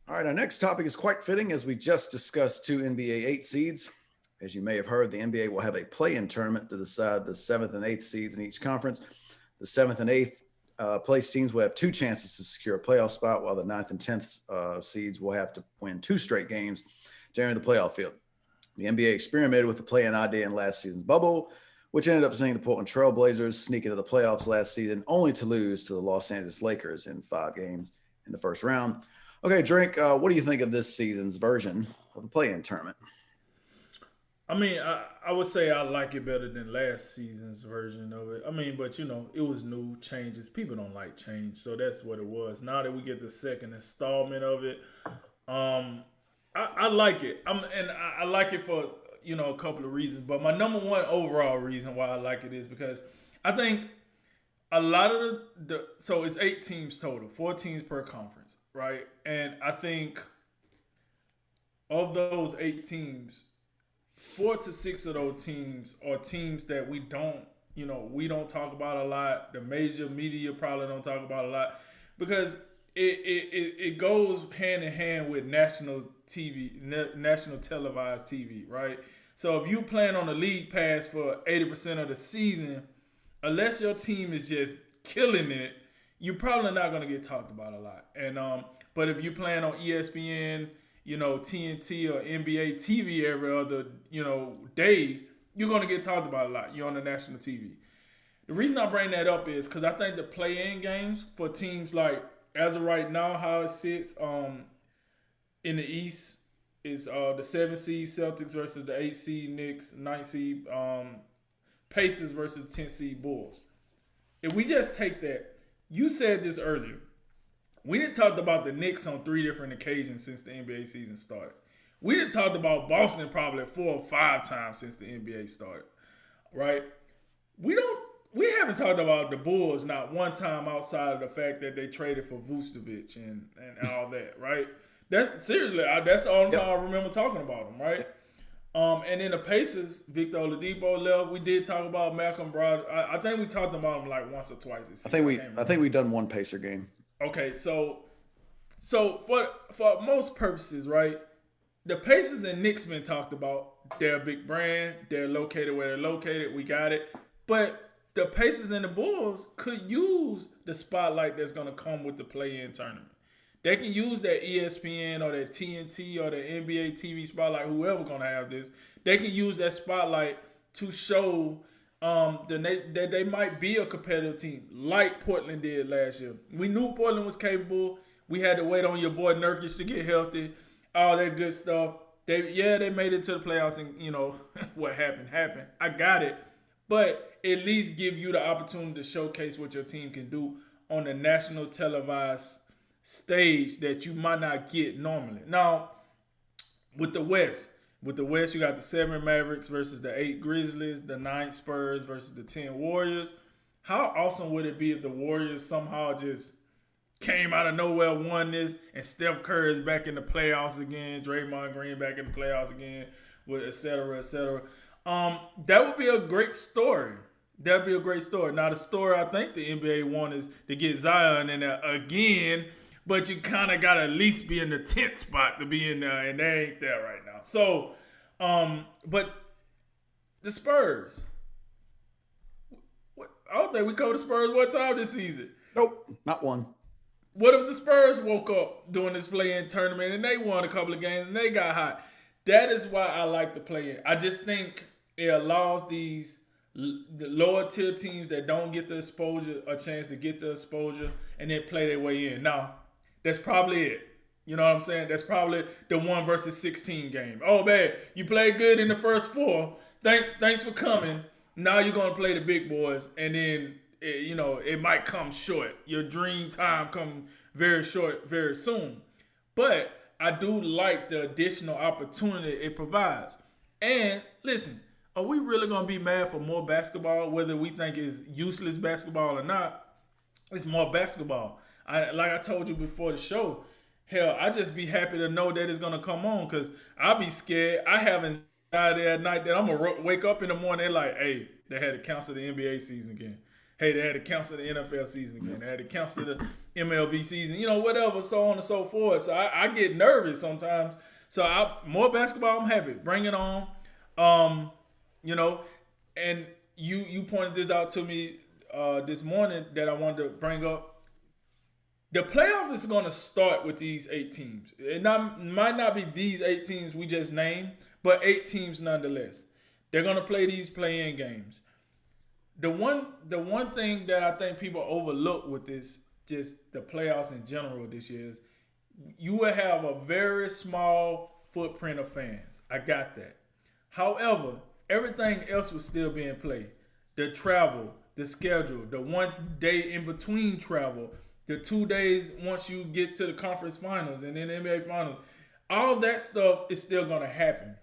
All right, our next topic is quite fitting as we just discussed two NBA 8 seeds. As you may have heard, the NBA will have a play in tournament to decide the seventh and eighth seeds in each conference. The seventh and eighth place teams will have two chances to secure a playoff spot, while the ninth and 10th seeds will have to win two straight games during the playoff field. The NBA experimented with the play in idea in last season's bubble, which ended up seeing the Portland Trailblazers sneak into the playoffs last season, only to lose to the Los Angeles Lakers in 5 games in the first round. Okay, Drake, what do you think of this season's version of the play-in tournament? I mean, I would say I like it better than last season's version of it. I mean, but it was new changes. People don't like change, so that's what it was. Now that we get the second installment of it, I like it. I like it for a couple of reasons. But my number one overall reason why I like it is because I think a lot of the so it's 8 teams total, 4 teams per conference, right? And I think of those 8 teams, 4 to 6 of those teams are teams that we don't talk about a lot. The major media probably don't talk about a lot because it goes hand in hand with national TV, national televised TV, right? So if you plan on the league pass for 80% of the season, unless your team is just killing it, you're probably not going to get talked about a lot. And but if you plan on ESPN, TNT or NBA TV every other, day, you're going to get talked about a lot. You're on the national TV. The reason I bring that up is because I think the play-in games for teams like, as of right now, how it sits in the East is the 7 seed Celtics versus the 8 seed Knicks, 9 seed Pacers versus 10 seed Bulls. If we just take that, you said this earlier. We didn't talk about the Knicks on 3 different occasions since the NBA season started. We didn't talk about Boston probably 4 or 5 times since the NBA started, right? We haven't talked about the Bulls not one time outside of the fact that they traded for Vucevic and all that, right? That's seriously, that's the only time I remember talking about them, right? And then the Pacers, Victor Oladipo left. We did talk about Malcolm Brogdon. I think we talked about him like once or twice this I season. think we've done one Pacer game. Okay, so for most purposes, right? The Pacers and Knicks been talked about. They're a big brand. They're located where they're located. We got it. But the Pacers and the Bulls could use the spotlight that's going to come with the play-in tournament. They can use that ESPN or that TNT or the NBA TV spotlight, whoever going to have this. They can use that spotlight to show that they might be a competitive team like Portland did last year. We knew Portland was capable. We had to wait on your boy Nurkic to get healthy, all that good stuff. They made it to the playoffs, and what happened. I got it, but at least give you the opportunity to showcase what your team can do on the national televised stage that you might not get normally. Now, with the West, you got the 7 Mavericks versus the 8 Grizzlies, the 9 Spurs versus the 10 Warriors. How awesome would it be if the Warriors somehow just came out of nowhere, won this, and Steph Curry is back in the playoffs again, Draymond Green back in the playoffs again, with et cetera, et cetera. That would be a great story. That'd be a great story. Now, the story I think the NBA wants is to get Zion in there again, but you kind of got to at least be in the 10th spot to be in there, and they ain't there right now. So, but the Spurs, I don't think we covered the Spurs one time this season. Nope, not one. What if the Spurs woke up during this play-in tournament and they won a couple of games and they got hot? That is why I like the play-in. I just think it allows the lower tier teams that don't get the exposure a chance to get the exposure and then play their way in. Now, that's probably it. You know what I'm saying? That's probably the 1 versus 16 game. Oh, man, you played good in the first 4. Thanks for coming. Now you're going to play the big boys, and then it might come short. Your dream time come very short very soon. But I do like the additional opportunity it provides. And listen, are we really going to be mad for more basketball, whether we think it's useless basketball or not? It's more basketball. Like I told you before the show, hell, I just be happy to know that it's going to come on because I'll be scared. I have anxiety at night that I'm going to wake up in the morning and like, hey, they had to cancel the NBA season again. Hey, they had to cancel the NFL season again. They had to cancel MLB season, whatever, so on and so forth. So I get nervous sometimes. So more basketball, I'm happy. Bring it on. And you pointed this out to me this morning that I wanted to bring up. The playoff is going to start with these 8 teams. It might not be these 8 teams we just named, but 8 teams nonetheless. They're going to play these play-in games. The one thing that I think people overlook with this, just the playoffs in general this year, is you will have a very small footprint of fans. I got that. However, everything else will still be in play. The travel, the schedule, the 1 day in between travel, the 2 days once you get to the conference finals and then the NBA finals, all that stuff is still going to happen.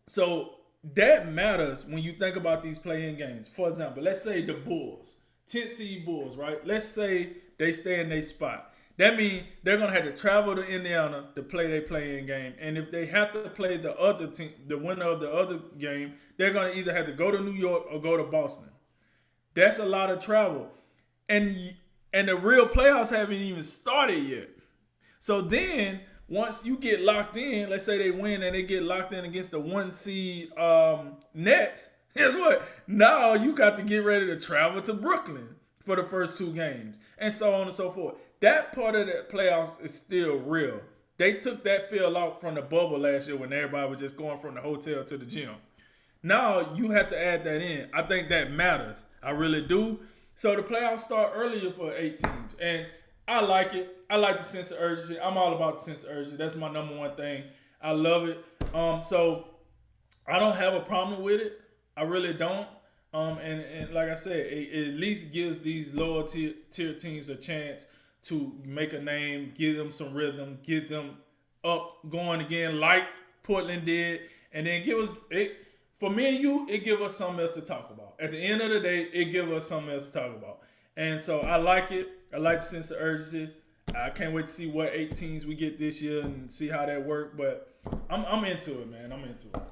So that matters when you think about these play-in games. For example, let's say the Bulls, 10th seed Bulls, right? Let's say they stay in their spot. That means they're going to have to travel to Indiana to play their play-in game. And if they have to play the other team, the winner of the other game, they're going to either have to go to New York or go to Boston. That's a lot of travel. And the real playoffs haven't even started yet. So then, once you get locked in, let's say they win and they get locked in against the 1 seed Nets, guess what? Now you got to get ready to travel to Brooklyn for the first 2 games, and so on and so forth. That part of the playoffs is still real. They took that feel out from the bubble last year when everybody was just going from the hotel to the gym. Now you have to add that in. I think that matters. I really do. So the playoffs start earlier for 8 teams, and I like it. I like the sense of urgency. I'm all about the sense of urgency. That's my number one thing. I love it. So I don't have a problem with it. I really don't. And like I said, it at least gives these lower tier teams a chance to make a name, give them some rhythm, get them up going again like Portland did, and then give us it. For me and you, it give us something else to talk about. At the end of the day, it give us something else to talk about. And so I like it. I like the sense of urgency. I can't wait to see what 8 teams we get this year and see how that work. But I'm into it, man. I'm into it.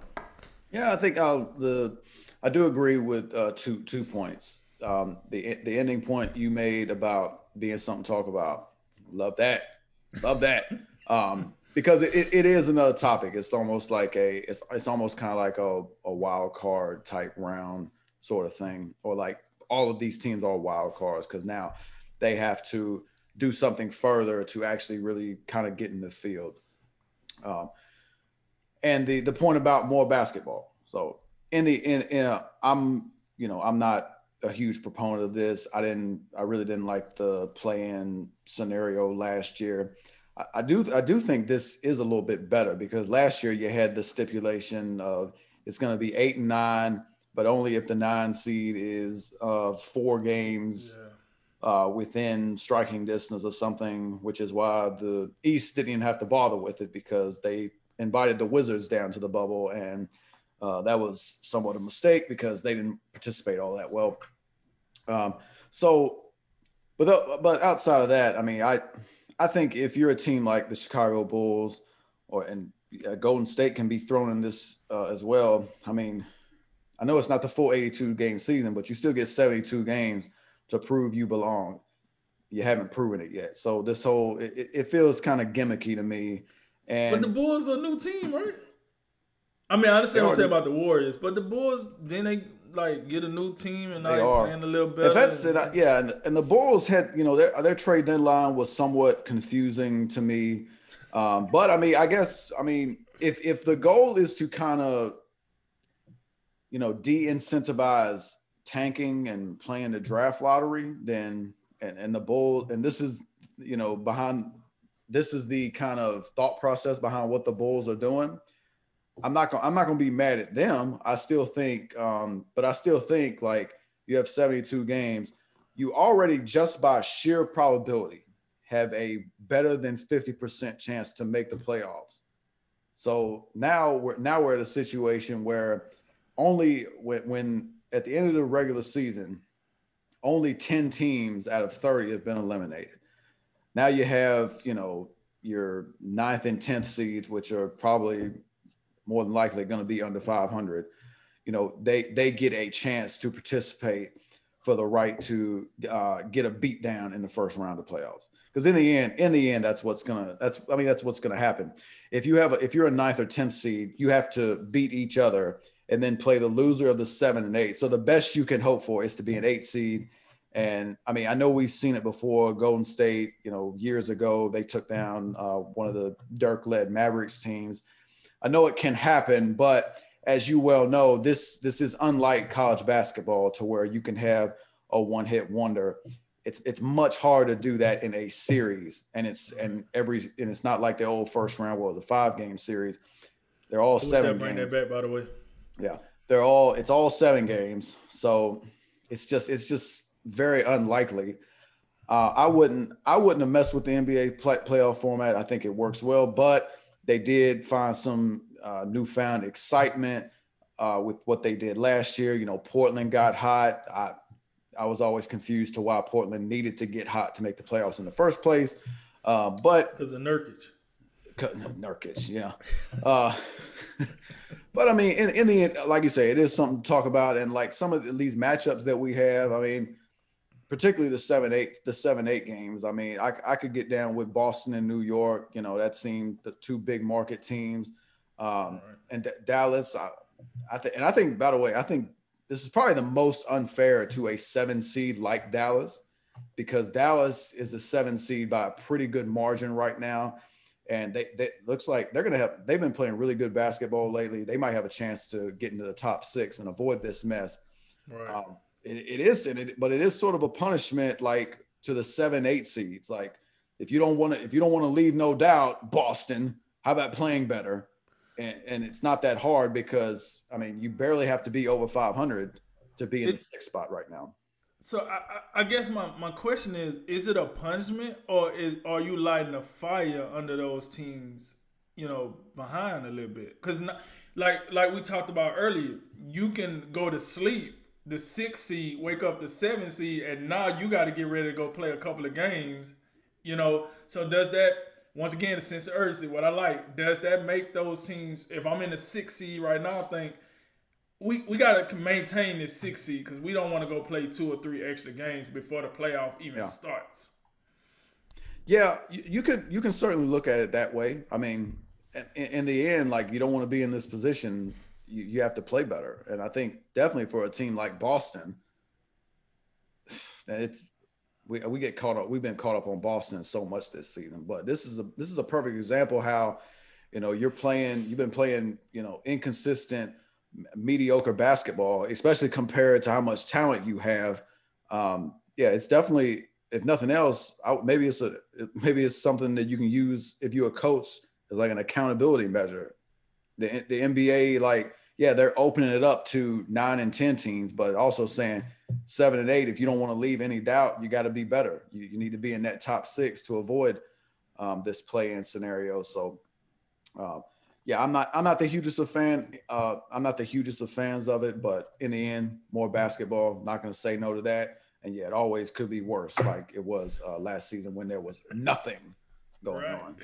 Yeah, I think I do agree with 2 points. The ending point you made about being something to talk about. Love that. Because it is another topic. It's almost like it's almost kind of like a wild card type round sort of thing, or like all of these teams are wild cards because now they have to do something further to actually really kind of get in the field. And the point about more basketball. So I'm not a huge proponent of this. I really didn't like the play-in scenario last year. I do think this is a little bit better because last year you had the stipulation of it's going to be 8 and 9, but only if the 9 seed is 4 games within striking distance or something, which is why the East didn't even have to bother with it because they invited the Wizards down to the bubble, and that was somewhat a mistake because they didn't participate all that well. But outside of that, I mean, I think if you're a team like the Chicago Bulls and Golden State can be thrown in this as well. I mean, I know it's not the full 82 game season, but you still get 72 games to prove you belong. You haven't proven it yet. So this whole, it feels kind of gimmicky to me. But the Bulls are a new team, right? I mean, I understand what you say about the Warriors, but the Bulls, then they like get a new team and like playing a little better. If that's it, and the Bulls had, their trade deadline was somewhat confusing to me. But I mean, if the goal is to kind of, de-incentivize tanking and playing the draft lottery, then and the Bulls, and this is, this is the kind of thought process behind what the Bulls are doing. I'm not gonna be mad at them. I still think, like you have 72 games, you already just by sheer probability have a better than 50% chance to make the playoffs. So now we're at a situation where only when at the end of the regular season, only 10 teams out of 30 have been eliminated. Now you have, your 9th and 10th seeds, which are probably more than likely going to be under 500. They get a chance to participate. for the right to get a beat down in the first round of playoffs. Because in the end, that's what's gonna happen. If you're a ninth or 10th seed, you have to beat each other and then play the loser of the 7 and 8. So the best you can hope for is to be an 8 seed. And I mean, I know we've seen it before. Golden State, years ago, they took down one of the Dirk-led Mavericks teams. I know it can happen, but as you well know, this is unlike college basketball to where you can have a one-hit wonder. It's much harder to do that in a series, and it's not like the old first round where it was a 5-game series. They're all 7 games. Bring that back, by the way. Yeah, it's all 7 games, so it's just very unlikely. I wouldn't have messed with the NBA playoff format. I think it works well, but they did find some newfound excitement with what they did last year. Portland got hot. I was always confused to why Portland needed to get hot to make the playoffs in the first place. But because of Nurkic. Nurkic, yeah. But I mean, in the end, like you say, it is something to talk about. And like some of these matchups that we have, I mean, particularly the 7-8 games. I mean, I could get down with Boston and New York. That seemed the 2 big market teams. And Dallas, I think, by the way, I think this is probably the most unfair to a 7 seed like Dallas, because Dallas is a 7 seed by a pretty good margin right now. And they looks like they've been playing really good basketball lately. They might have a chance to get into the top 6 and avoid this mess. Right. But it is sort of a punishment, like to the 7-8 seeds. Like if you don't want to leave no doubt, Boston, how about playing better? And it's not that hard, because I mean, you barely have to be over 500 to be in the 6th spot right now. So I guess my question is it a punishment, or are you lighting a fire under those teams, behind a little bit? Because like we talked about earlier, you can go to sleep the 6th seed, wake up the 7th seed, and now you got to get ready to go play a couple of games, So does that, once again, the sense of urgency, what I like, does that make those teams, if I'm in the 6th seed right now, I think we got to maintain this 6th seed, because we don't want to go play 2 or 3 extra games before the playoff even starts. Yeah, you can certainly look at it that way. I mean, in the end, like, you don't want to be in this position. You have to play better. And I think definitely for a team like Boston, we get caught up. We've been caught up on Boston so much this season, but this is a perfect example how, you've been playing, inconsistent, mediocre basketball, especially compared to how much talent you have. It's definitely, if nothing else, maybe it's something that you can use if you're a coach as like an accountability measure. The NBA, like, they're opening it up to 9 and 10 teams, but also saying 7 and 8. If you don't want to leave any doubt, you got to be better. You need to be in that top 6 to avoid this play-in scenario. So, I'm not the hugest of fan. I'm not the hugest of fans of it, but in the end, more basketball. Not going to say no to that. And it always could be worse, like it was last season when there was nothing going on.